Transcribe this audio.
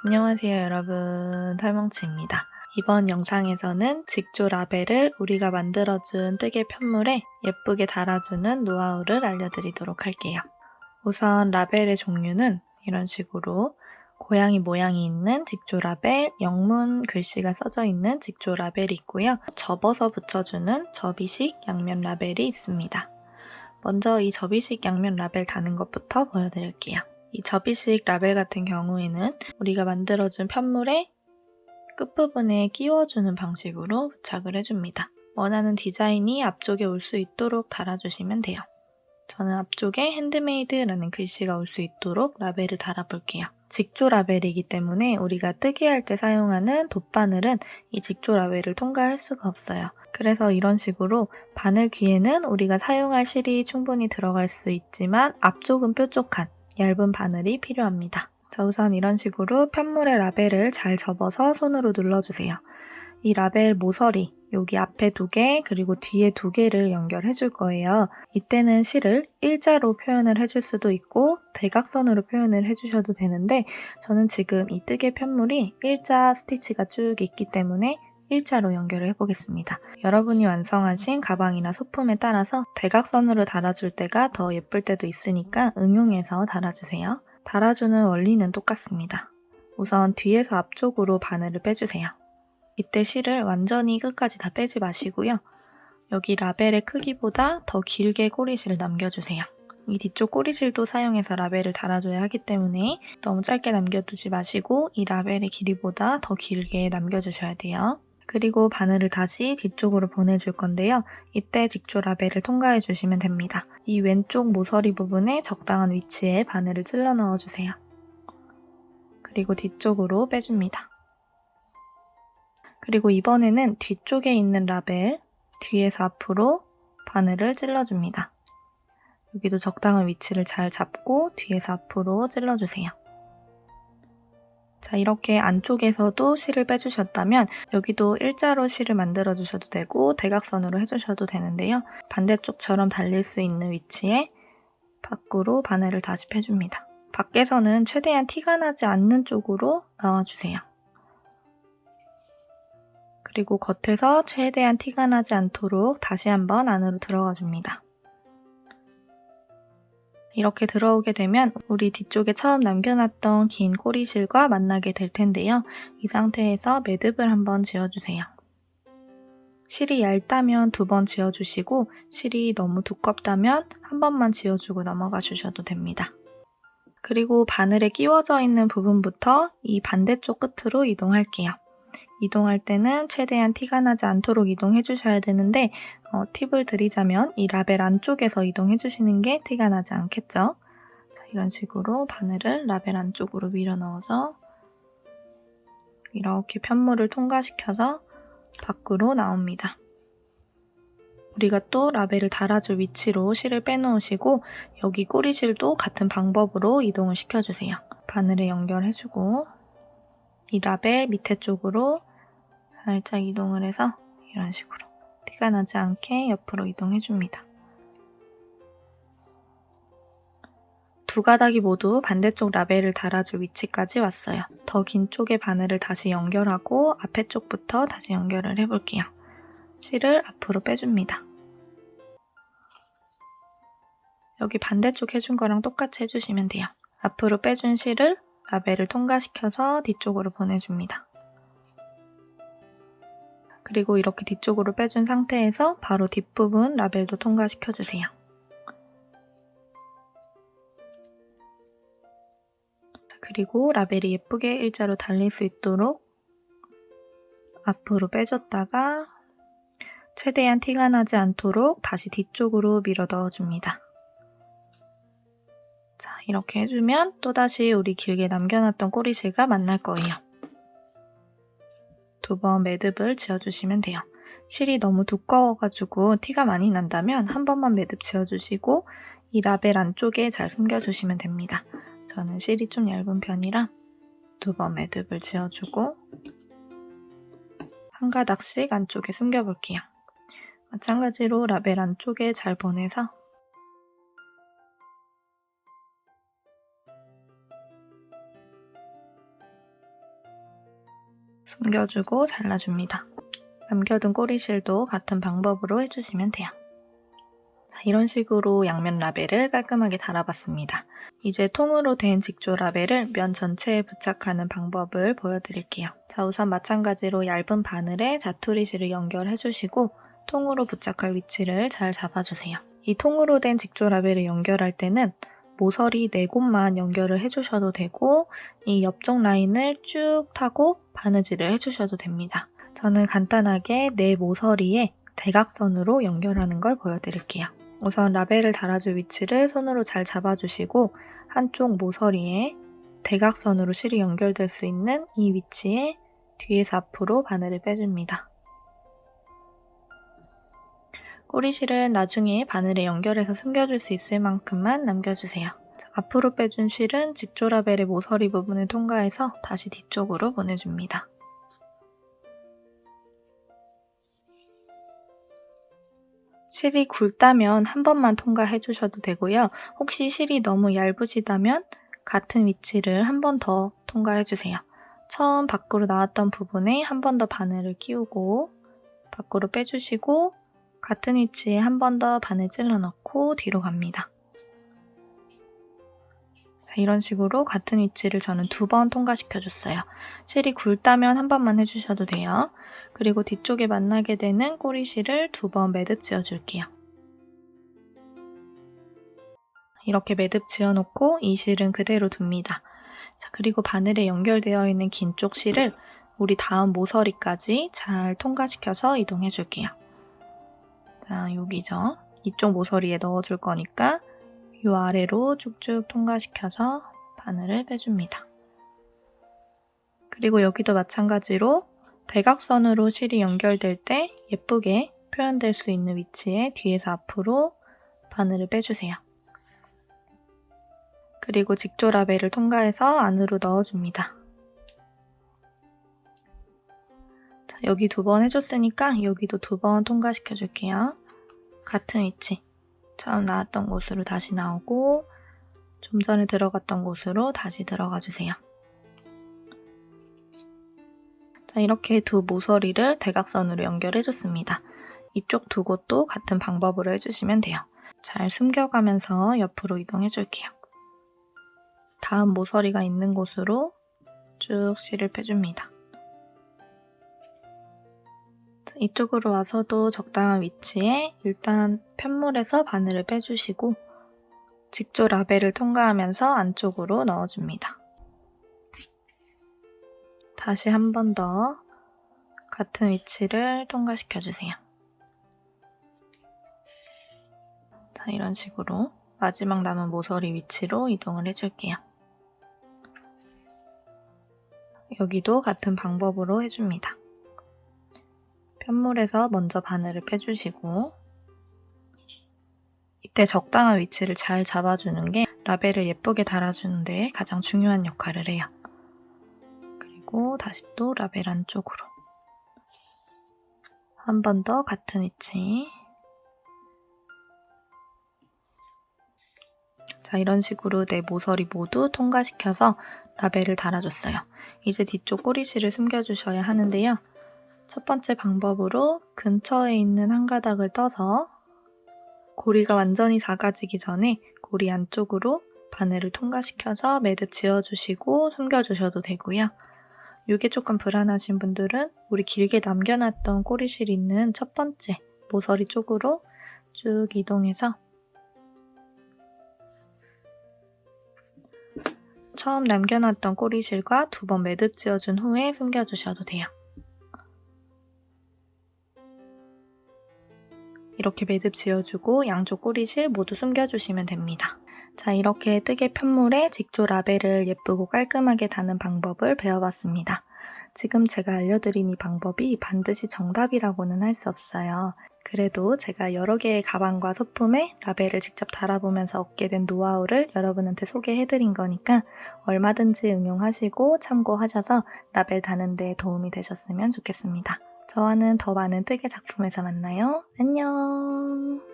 안녕하세요 여러분, 털뭉치입니다. 이번 영상에서는 직조 라벨을 우리가 만들어준 뜨개 편물에 예쁘게 달아주는 노하우를 알려드리도록 할게요. 우선 라벨의 종류는 이런 식으로 고양이 모양이 있는 직조 라벨, 영문 글씨가 써져 있는 직조 라벨이 있고요. 접어서 붙여주는 접이식 양면 라벨이 있습니다. 먼저 이 접이식 양면 라벨 다는 것부터 보여드릴게요. 이 접이식 라벨 같은 경우에는 우리가 만들어준 편물에 끝부분에 끼워주는 방식으로 부착을 해줍니다. 원하는 디자인이 앞쪽에 올 수 있도록 달아주시면 돼요. 저는 앞쪽에 핸드메이드라는 글씨가 올 수 있도록 라벨을 달아볼게요. 직조 라벨이기 때문에 우리가 뜨개할 때 사용하는 돗바늘은 이 직조 라벨을 통과할 수가 없어요. 그래서 이런 식으로 바늘 귀에는 우리가 사용할 실이 충분히 들어갈 수 있지만 앞쪽은 뾰족한 얇은 바늘이 필요합니다. 자, 우선 이런 식으로 편물의 라벨을 잘 접어서 손으로 눌러주세요. 이 라벨 모서리, 여기 앞에 2개 그리고 뒤에 2개를 연결해 줄 거예요. 이때는 실을 일자로 표현을 해줄 수도 있고 대각선으로 표현을 해주셔도 되는데 저는 지금 이 뜨개 편물이 일자 스티치가 쭉 있기 때문에 일자로 연결을 해보겠습니다. 여러분이 완성하신 가방이나 소품에 따라서 대각선으로 달아줄 때가 더 예쁠 때도 있으니까 응용해서 달아주세요. 달아주는 원리는 똑같습니다. 우선 뒤에서 앞쪽으로 바늘을 빼주세요. 이때 실을 완전히 끝까지 다 빼지 마시고요. 여기 라벨의 크기보다 더 길게 꼬리실을 남겨주세요. 이 뒤쪽 꼬리실도 사용해서 라벨을 달아줘야 하기 때문에 너무 짧게 남겨두지 마시고 이 라벨의 길이보다 더 길게 남겨주셔야 돼요. 그리고 바늘을 다시 뒤쪽으로 보내줄 건데요. 이때 직조 라벨을 통과해 주시면 됩니다. 이 왼쪽 모서리 부분에 적당한 위치에 바늘을 찔러 넣어주세요. 그리고 뒤쪽으로 빼줍니다. 그리고 이번에는 뒤쪽에 있는 라벨, 뒤에서 앞으로 바늘을 찔러줍니다. 여기도 적당한 위치를 잘 잡고 뒤에서 앞으로 찔러주세요. 자, 이렇게 안쪽에서도 실을 빼주셨다면 여기도 일자로 실을 만들어주셔도 되고 대각선으로 해주셔도 되는데요. 반대쪽처럼 달릴 수 있는 위치에 밖으로 바늘을 다시 빼줍니다. 밖에서는 최대한 티가 나지 않는 쪽으로 나와주세요. 그리고 겉에서 최대한 티가 나지 않도록 다시 한번 안으로 들어가 줍니다. 이렇게 들어오게 되면 우리 뒤쪽에 처음 남겨놨던 긴 꼬리실과 만나게 될 텐데요. 이 상태에서 매듭을 한번 지어주세요. 실이 얇다면 2번 지어주시고 실이 너무 두껍다면 한 번만 지어주고 넘어가 주셔도 됩니다. 그리고 바늘에 끼워져 있는 부분부터 이 반대쪽 끝으로 이동할게요. 이동할 때는 최대한 티가 나지 않도록 이동해 주셔야 되는데 팁을 드리자면 이 라벨 안쪽에서 이동해 주시는 게 티가 나지 않겠죠? 자, 이런 식으로 바늘을 라벨 안쪽으로 밀어 넣어서 이렇게 편물을 통과시켜서 밖으로 나옵니다. 우리가 또 라벨을 달아줄 위치로 실을 빼놓으시고 여기 꼬리실도 같은 방법으로 이동을 시켜주세요. 바늘에 연결해주고 이 라벨 밑에 쪽으로 살짝 이동을 해서 이런 식으로 티가 나지 않게 옆으로 이동해줍니다. 2 가닥이 모두 반대쪽 라벨을 달아줄 위치까지 왔어요. 더 긴 쪽의 바늘을 다시 연결하고 앞에 쪽부터 다시 연결을 해볼게요. 실을 앞으로 빼줍니다. 여기 반대쪽 해준 거랑 똑같이 해주시면 돼요. 앞으로 빼준 실을 라벨을 통과시켜서 뒤쪽으로 보내줍니다. 그리고 이렇게 뒤쪽으로 빼준 상태에서 바로 뒷부분 라벨도 통과시켜주세요. 그리고 라벨이 예쁘게 일자로 달릴 수 있도록 앞으로 빼줬다가 최대한 티가 나지 않도록 다시 뒤쪽으로 밀어 넣어줍니다. 자, 이렇게 해주면 또다시 우리 길게 남겨놨던 꼬리실과 만날 거예요. 2번 매듭을 지어주시면 돼요. 실이 너무 두꺼워가지고 티가 많이 난다면 한 번만 매듭 지어주시고 이 라벨 안쪽에 잘 숨겨주시면 됩니다. 저는 실이 좀 얇은 편이라 2번 매듭을 지어주고 한 가닥씩 안쪽에 숨겨볼게요. 마찬가지로 라벨 안쪽에 잘 보내서 숨겨주고 잘라줍니다. 남겨둔 꼬리실도 같은 방법으로 해주시면 돼요. 이런 식으로 양면 라벨을 깔끔하게 달아봤습니다. 이제 통으로 된 직조 라벨을 면 전체에 부착하는 방법을 보여드릴게요. 자, 우선 마찬가지로 얇은 바늘에 자투리 실을 연결해주시고 통으로 부착할 위치를 잘 잡아주세요. 이 통으로 된 직조 라벨을 연결할 때는 모서리 4곳만 연결을 해주셔도 되고 이 옆쪽 라인을 쭉 타고 바느질을 해주셔도 됩니다. 저는 간단하게 4모서리에 대각선으로 연결하는 걸 보여드릴게요. 우선 라벨을 달아줄 위치를 손으로 잘 잡아주시고 한쪽 모서리에 대각선으로 실이 연결될 수 있는 이 위치에 뒤에서 앞으로 바늘을 빼줍니다. 꼬리실은 나중에 바늘에 연결해서 숨겨줄 수 있을 만큼만 남겨주세요. 앞으로 빼준 실은 직조 라벨의 모서리 부분을 통과해서 다시 뒤쪽으로 보내줍니다. 실이 굵다면 한 번만 통과해 주셔도 되고요. 혹시 실이 너무 얇으시다면 같은 위치를 한 번 더 통과해 주세요. 처음 밖으로 나왔던 부분에 한 번 더 바늘을 끼우고 밖으로 빼주시고 같은 위치에 한 번 더 바늘 찔러 넣고 뒤로 갑니다. 자, 이런 식으로 같은 위치를 저는 2번 통과시켜줬어요. 실이 굵다면 한 번만 해주셔도 돼요. 그리고 뒤쪽에 만나게 되는 꼬리실을 2번 매듭 지어줄게요. 이렇게 매듭 지어놓고 이 실은 그대로 둡니다. 자, 그리고 바늘에 연결되어 있는 긴 쪽 실을 우리 다음 모서리까지 잘 통과시켜서 이동해줄게요. 자, 여기죠. 이쪽 모서리에 넣어줄 거니까 이 아래로 쭉쭉 통과시켜서 바늘을 빼줍니다. 그리고 여기도 마찬가지로 대각선으로 실이 연결될 때 예쁘게 표현될 수 있는 위치에 뒤에서 앞으로 바늘을 빼주세요. 그리고 직조 라벨을 통과해서 안으로 넣어줍니다. 자, 여기 2번 해줬으니까 여기도 2번 통과시켜줄게요. 같은 위치. 처음 나왔던 곳으로 다시 나오고 좀 전에 들어갔던 곳으로 다시 들어가 주세요. 자, 이렇게 2 모서리를 대각선으로 연결해줬습니다. 이쪽 2 곳도 같은 방법으로 해주시면 돼요. 잘 숨겨가면서 옆으로 이동해줄게요. 다음 모서리가 있는 곳으로 쭉 실을 빼줍니다. 자, 이쪽으로 와서도 적당한 위치에 일단 편물에서 바늘을 빼주시고 직조 라벨을 통과하면서 안쪽으로 넣어줍니다. 다시 한 번 더 같은 위치를 통과시켜주세요. 자, 이런 식으로 마지막 남은 모서리 위치로 이동을 해줄게요. 여기도 같은 방법으로 해줍니다. 편물에서 먼저 바늘을 빼주시고 이때 적당한 위치를 잘 잡아주는 게 라벨을 예쁘게 달아주는 데 가장 중요한 역할을 해요. 그리고 다시 또 라벨 안쪽으로 한 번 더 같은 위치. 자, 이런 식으로 내 모서리 모두 통과시켜서 라벨을 달아줬어요. 이제 뒤쪽 꼬리실을 숨겨주셔야 하는데요. 첫 번째 방법으로 근처에 있는 한 가닥을 떠서 고리가 완전히 작아지기 전에 고리 안쪽으로 바늘을 통과시켜서 매듭 지어주시고 숨겨주셔도 되고요. 이게 조금 불안하신 분들은 우리 길게 남겨놨던 꼬리실 있는 첫 번째 모서리 쪽으로 쭉 이동해서 처음 남겨놨던 꼬리실과 2번 매듭 지어준 후에 숨겨주셔도 돼요. 이렇게 매듭 지어주고 양쪽 꼬리실 모두 숨겨주시면 됩니다. 자, 이렇게 뜨개 편물에 직조 라벨을 예쁘고 깔끔하게 다는 방법을 배워봤습니다. 지금 제가 알려드린 이 방법이 반드시 정답이라고는 할 수 없어요. 그래도 제가 여러 개의 가방과 소품에 라벨을 직접 달아보면서 얻게 된 노하우를 여러분한테 소개해드린 거니까 얼마든지 응용하시고 참고하셔서 라벨 다는 데 도움이 되셨으면 좋겠습니다. 저와는 더 많은 뜨개 작품에서 만나요. 안녕!